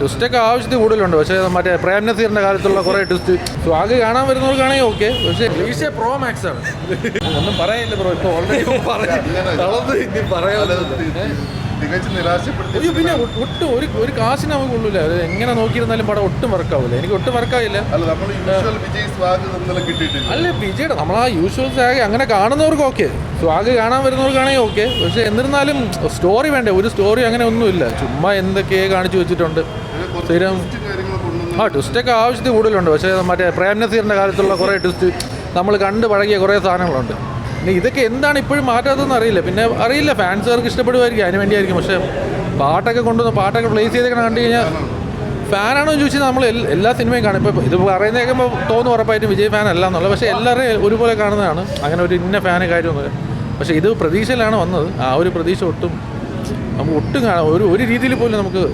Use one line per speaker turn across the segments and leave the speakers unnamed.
ട്വിസ്റ്റൊക്കെ ആവശ്യത്തിൽ കൂടുതലുണ്ട്. പക്ഷേ മറ്റേ പ്രേം നസീറിന്റെ കാലത്തുള്ള കുറേ ട്വിസ്റ്റ് സ്വാഗ് കാണാൻ വരുന്നവർക്കാണെങ്കിൽ ഓക്കെ. പക്ഷേ ക്ലീഷേ പ്രോ മാക്സ് ആണ്. ഒന്നും പറയാനില്ല ബ്രോ, ഇപ്പോൾ ഓൾറെഡി അയ്യോ പിന്നെ ഒട്ടും ഒരു കാശിന് നമുക്ക് കൊള്ളൂല. അത് എങ്ങനെ നോക്കിയിരുന്നാലും പടം ഒട്ടും വർക്കാവില്ല. എനിക്ക് ഒട്ടും വർക്കാവില്ല. അല്ല വിജയുടെ നമ്മൾ ആ യൂഷ്വൽ സ്വാഗ് അങ്ങനെ കാണുന്നവർക്ക് ഓക്കെ, സ്വാഗ് കാണാൻ വരുന്നവർക്കാണെങ്കിൽ ഓക്കെ. പക്ഷെ എന്നിരുന്നാലും സ്റ്റോറി വേണ്ടേ? ഒരു സ്റ്റോറി അങ്ങനെ ഒന്നുമില്ല. ചുമ്മാ എന്തൊക്കെയോ കാണിച്ചു വെച്ചിട്ടുണ്ട് സ്ഥിരം. ട്വിസ്റ്റൊക്കെ ആവശ്യത്തിൽ കൂടുതലുണ്ട്. പക്ഷേ മറ്റേ പ്രേം നസീറിന്റെ കാലത്തുള്ള കുറേ ട്വിസ്റ്റ് നമ്മൾ കണ്ട് പഴകിയ കുറേ സാധനങ്ങളുണ്ട്. പിന്നെ ഇതൊക്കെ എന്താണ് ഇപ്പോഴും മാറ്റാത്തതെന്ന് അറിയില്ല. പിന്നെ അറിയില്ല, ഫാൻസുകാർക്ക് ഇഷ്ടപ്പെടുമായിരിക്കും, അതിന് വേണ്ടിയായിരിക്കും. പക്ഷേ പാട്ടൊക്കെ കൊണ്ടുവന്ന് പാട്ടൊക്കെ പ്ലേസ് ചെയ്തൊക്കെ കണ്ടു കഴിഞ്ഞാൽ ഫാനാണോ എന്ന് ചോദിച്ചാൽ നമ്മൾ എല്ലാ സിനിമയും കാണും. ഇപ്പോൾ ഇത് പറയുന്ന കേൾക്കുമ്പോൾ തോന്നുന്നു ഉറപ്പായിട്ടും വിജയ് ഫാൻ അല്ല എന്നുള്ളത്. പക്ഷേ എല്ലാവരെയും ഒരുപോലെ കാണുന്നതാണ്. അങ്ങനെ ഒരു ഇന്ന ഫാന് കാര്യമൊന്നുമില്ല. പക്ഷേ ഇത് പ്രതീക്ഷയിലാണ് വന്നത്. ആ ഒരു പ്രതീക്ഷ ഒട്ടും നമുക്ക് ഒട്ടും കാണാം. ഒരു രീതിയിൽ പോലും നമുക്ക്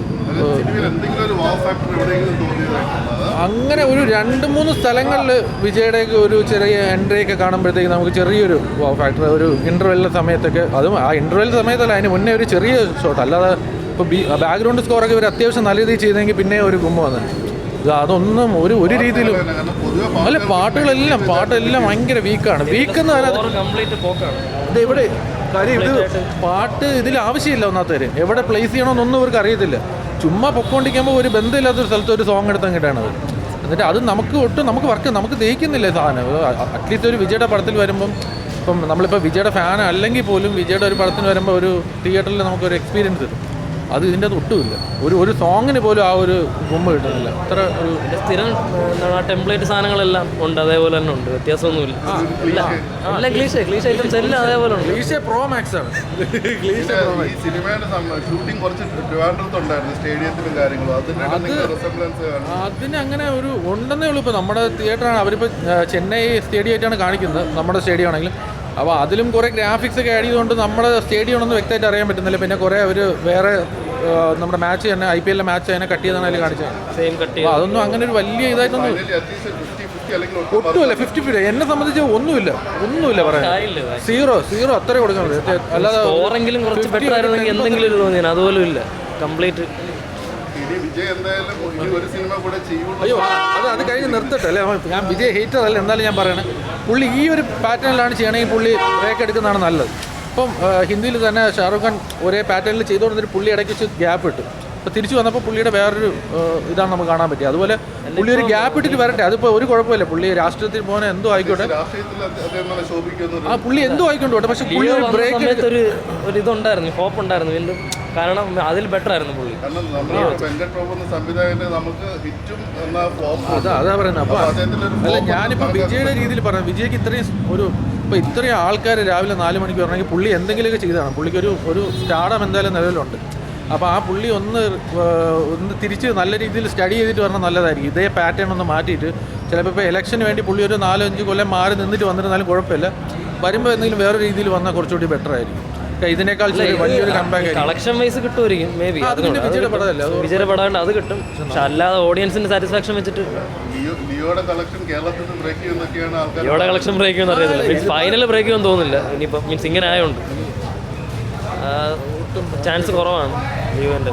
അങ്ങനെ ഒരു 2-3 സ്ഥലങ്ങളിൽ വിജയുടെയൊക്കെ ഒരു ചെറിയ എൻട്രിയൊക്കെ കാണുമ്പോഴത്തേക്ക് നമുക്ക് ചെറിയൊരു ഫാക്ടർ, ഒരു ഇൻ്റർവെല്ലിൻ്റെ സമയത്തൊക്കെ, അതും ആ ഇൻ്റർവെൽ സമയത്തല്ല, അതിന് മുന്നേ ഒരു ചെറിയ ഷോട്ട്. അല്ലാതെ ഇപ്പോൾ ബാക്ക്ഗ്രൗണ്ട് സ്കോറൊക്കെ ഇവർ അത്യാവശ്യം നല്ല രീതിയിൽ ചെയ്തെങ്കിൽ പിന്നെ ഒരു കുമ്പ് വന്നു. അതൊന്നും ഒരു രീതിയിലും അല്ല. പാട്ടെല്ലാം ഭയങ്കര വീക്കാണ്. വീക്കെന്ന് ഇത് എവിടെ കാര്യം, ഇത് പാട്ട് ഇതിൽ ആവശ്യമില്ല. ഒന്നാത്തവര് എവിടെ പ്ലേസ് ചെയ്യണമെന്നൊന്നും ഇവർക്ക് അറിയത്തില്ല. ചുമ്മാ പൊക്കോണ്ടിരിക്കുമ്പോൾ ഒരു ബന്ധമില്ലാത്തൊരു സ്ഥലത്ത് ഒരു സോങ് എടുത്തങ്ങ് ഇട്ടാണ്. എന്നിട്ട് അത് നമുക്ക് ദഹിക്കുന്നില്ല സാധനം. അറ്റ്ലീസ്റ്റ് ഒരു വിജയുടെ പടത്തിൽ വരുമ്പം, ഇപ്പം നമ്മളിപ്പോൾ വിജയുടെ ഫാൻ അല്ലെങ്കിൽ പോലും വിജയുടെ ഒരു പടത്തിന് വരുമ്പോൾ ഒരു തിയേറ്ററിൽ നമുക്കൊരു എക്സ്പീരിയൻസ് കിട്ടും. അത് ഇതിൻ്റെ അത് ഒട്ടുമില്ല. ഒരു സോങ്ങിന് പോലും ആ ഒരു ഗുമ്പ് കിട്ടുന്നില്ല. അത്ര ഒരു
സ്ഥിരം ടെംപ്ലേറ്റ് സാധനങ്ങളെല്ലാം ഉണ്ട്, അതേപോലെ തന്നെ ഉണ്ട്, വ്യത്യാസമൊന്നുമില്ല. എല്ലാം ക്ലീഷേ ഐറ്റംസ് എല്ലാം അതേപോലെ ഉണ്ട്.
ക്ലീഷേ പ്രോ മാക്സ് ആണ്.
ഈ സിനിമയുടെ ഷൂട്ടിംഗ് കുറച്ച് ട്രിവാൻഡ്രത്തുണ്ടായിരുന്നു, സ്റ്റേഡിയത്തിലും കാര്യങ്ങളും.
അതിന് അങ്ങനെ ഒരു ഉണ്ടെന്നേ ഉള്ളൂ. ഇപ്പോൾ നമ്മുടെ തിയേറ്ററാണ്, അവരിപ്പോൾ ചെന്നൈ സ്റ്റേഡിയം ആയിട്ടാണ് കാണിക്കുന്നത്, നമ്മുടെ സ്റ്റേഡിയം ആണെങ്കിലും. അപ്പോൾ അതിലും കുറേ ഗ്രാഫിക്സ് ഒക്കെ ആഡ് ചെയ്തുകൊണ്ട് നമ്മുടെ സ്റ്റേഡിയം ഒന്നും വ്യക്തമായിട്ട് അറിയാൻ പറ്റുന്നില്ല. പിന്നെ കുറേ അവർ വേറെ നമ്മുടെ മാച്ച് തന്നെ IPL മാച്ച് തന്നെ കട്ട് ചെയ്താണ് അതിൽ കാണിച്ചത്. അപ്പോൾ അതൊന്നും അങ്ങനെ ഒരു വലിയ ഇതായിട്ടൊന്നും ഒട്ടുമില്ല. 50-50 എന്നെ സംബന്ധിച്ച് ഒന്നുമില്ല പറയാൻ. സീറോ അത്രേ കൊടുക്കുന്നത്. അല്ലാതെ
കുറച്ച് ബെറ്റർ ആയിരുന്നെങ്കിൽ എന്തെങ്കിലും ഒരു തോന്നിയാണ്, അതുപോലും ഇല്ല. കംപ്ലീറ്റ്
അയ്യോ അത് കഴിഞ്ഞ് നിർത്തട്ടെ അല്ലേ. ഞാൻ വിജയ് ഹേറ്റർ അല്ല, എന്നാലും ഞാൻ പറയണേ, പുള്ളി ഈ ഒരു പാറ്റേണിലാണ് ചെയ്യണമെങ്കിൽ പുള്ളി ബ്രേക്ക് എടുക്കുന്നതാണ് നല്ലത്. ഇപ്പം ഹിന്ദിയിൽ തന്നെ ഷാറുഖ് ഖാൻ ഒരേ പാറ്റേണിൽ ചെയ്തുകൊണ്ടിരുന്നിട്ട് പുള്ളി ഇടയ്ക്ക് വെച്ച് ഗ്യാപ്പ് ഇട്ടു. അപ്പോൾ തിരിച്ചു വന്നപ്പോൾ പുള്ളിയുടെ വേറൊരു ഇതാണ് നമുക്ക് കാണാൻ പറ്റിയത്. അതുപോലെ പുള്ളി ഒരു ഗ്യാപ്പ് ഇട്ടിട്ട് വരട്ടെ, അതിപ്പോൾ ഒരു കുഴപ്പമില്ല. പുള്ളി രാഷ്ട്രീയത്തിൽ പോകുന്ന എന്തോ ആയിക്കോട്ടെ, പുള്ളി എന്തോ ആയിക്കോട്ടെ. പക്ഷെ പുള്ളി ഒരു ബ്രേക്ക്
ഒരു ഇതുണ്ടായിരുന്നു, ഹോപ്പ് ഉണ്ടായിരുന്നു വീണ്ടും. കാരണം അതിൽ ബെറ്റർ ആയിരുന്നു പുള്ളി.
അതാ പറയുന്നത്. അപ്പോൾ അല്ല, ഞാനിപ്പോൾ വിജയുടെ രീതിയിൽ പറയാം. വിജയ്ക്ക് ഇത്രയും ആൾക്കാർ രാവിലെ 4 മണിക്ക് വരണമെങ്കിൽ പുള്ളി എന്തെങ്കിലുമൊക്കെ ചെയ്തതാണ്. പുള്ളിക്ക് ഒരു സ്റ്റാർഡം എന്തായാലും നിലവിലുണ്ട്. അപ്പോൾ ആ പുള്ളി ഒന്ന് തിരിച്ച് നല്ല രീതിയിൽ സ്റ്റഡി ചെയ്തിട്ട് വരണം, നല്ലതായിരിക്കും. ഇതേ പാറ്റേൺ ഒന്ന് മാറ്റിയിട്ട് ചിലപ്പോൾ ഇപ്പോൾ ഇലക്ഷന് വേണ്ടി പുള്ളി ഒരു 4-5 കൊല്ലം മാറി നിന്നിട്ട് വന്നിരുന്നാലും കുഴപ്പമില്ല. വരുമ്പോൾ എന്തെങ്കിലും വേറെ രീതിയിൽ വന്നാൽ കുറച്ചുകൂടി ബെറ്റർ ആയിരിക്കും. ഇതിനേക്കാൾ വലിയൊരു കമ്പാക്ക്
കളക്ഷൻ വൈസ് കിട്ടുമായിരിക്കും മേ ബി.
വിജയുടെ പടമല്ല,
വിജയുടെ പടമുണ്ട്, അത് കിട്ടും. പക്ഷെ അല്ലാതെ ഓഡിയൻസിന്റെ സാറ്റിസ്ഫാക്ഷൻ വെച്ചിട്ട്
ലിയോയുടെ കളക്ഷൻ ബ്രേക്ക്
ചെയ്യുമെന്ന് അറിയത്തില്ല. മീൻസ് ഫൈനൽ ബ്രേക്ക് ചെയ്യുമെന്ന് തോന്നുന്നില്ല. ഇനിയിപ്പോൾ മീൻസ് ഇങ്ങനെ ആയതുകൊണ്ട് ചാൻസ് കുറവാണ് ലിയോൻ്റെ.